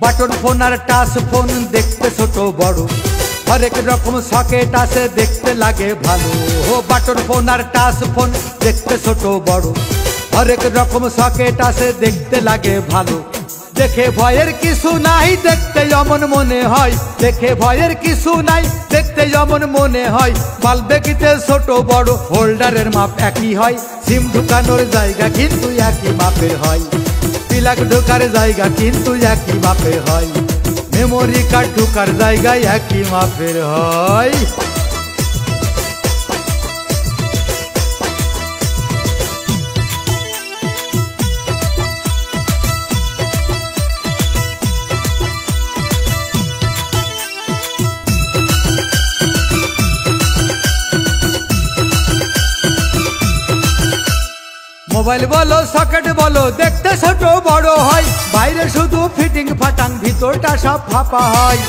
Button phone আর touch phone দেখতে ছোট বড়, হরেক রকম সকেট আছে দেখতে লাগে ভালো। বাটন ফোন আর টাচ ফোন দেখতে ছোট বড়, হরেক রকম সকেট আছে দেখতে লাগে ভালো। দেখে ভয়ের কিছু নাই, দেখতে যেমন মনে হয়, দেখে ভয়ের কিছু নাই, দেখতে যেমন মনে হয়। মাল দেখিতে ছোট বড়, হোল্ডারের মাপ একই হয়, সিম ঢুকানোর জায়গা কিন্তু একই মাপের হয়। প্লাগ ঢোকার জায়গা কিন্তু একই মাপের হয়, মেমোরি কার্ড ঢোকার জায়গায় একই মাপের হয়। মোবাইল বলো সকেট বলো দেখতে ছোট বড় হয়, বাইরে শুধু ফিটিং ফাটাং ভিতরটা সব ফাঁপা হয়।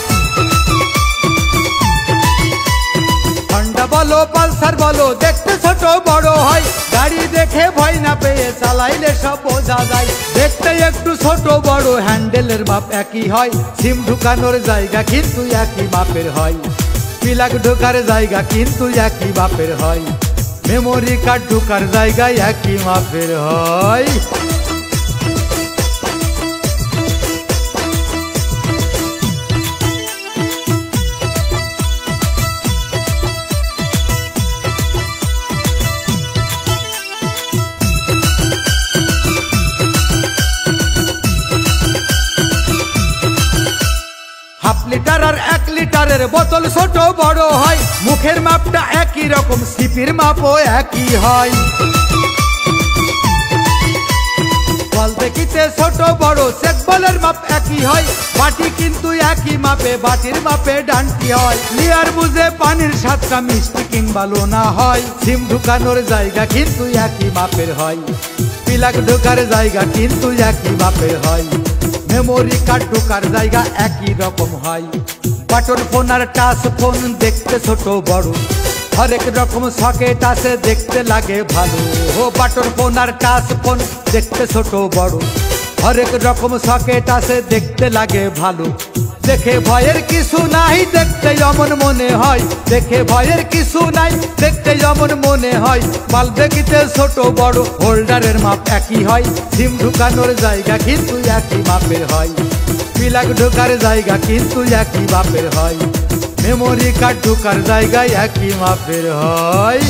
হন্ডা বলো পালসার বলো দেখতে ছোট বড় হয়, গাড়ি দেখে ভয় না পেয়ে চালাইলে সব বোঝা যায়। দেখতে একটু ছোট বড়, হ্যান্ডেলের মাপ একই হয়, সিম ঢুকানোর জায়গা কিন্তু একই মাপের হয়। প্লাগ ঢোকার জায়গা কিন্তু একই মাপের হয়, মেমোরি কার্ড ঢোকার জায়গায় একই মাপের হয়। হাফ লিটার আর 1 লিটারের বোতল ছোট বড় হয়, মুখের মাপটা একই রকম, সিপির মাপও একই হয়। বল দেখিতে ছোট বড়, চেক বলের মাপ একই হয়, বাটি কিন্তু একই মাপে, বাটির মাপে ডান্টি হয়। লিয়ার বুঝে পানির স্বাদটা মিষ্টি কিংবা লোনা হয়, সিম ঢুকানোর জায়গা কিন্তু একই মাপের হয়, প্লাগ ঢোকার জায়গা কিন্তু একই মাপের হয়, মেমোরি কার্ড ঢোকার জায়গা একই রকম হয়। বাটন ফোন আর টাচ ফোন দেখতে ছোট বড়, হরেক রকম সকেট আছে দেখতে লাগে ভালো। বাটন ফোন আর টাচ ফোন দেখতে ছোট বড়, হরেক রকম সকেট আছে দেখতে লাগে ভালো। দেখে ভয়ের কিছু নাই, দেখতে যেমন মনে হয়, দেখে ভয়ের কিছু নাই, দেখতে যেমন মনে হয়। মাল দেখিতে ছোট বড়, হোল্ডারের মাপ একই হয়, সিম ঢুকানোর জায়গা কিন্তু একই মাপের হয়। প্লাগ ঢোকার জায়গা কিন্তু একই মাপের হয়, মেমোরি কার্ড ঢোকার জায়গায় একই মাপের হয়।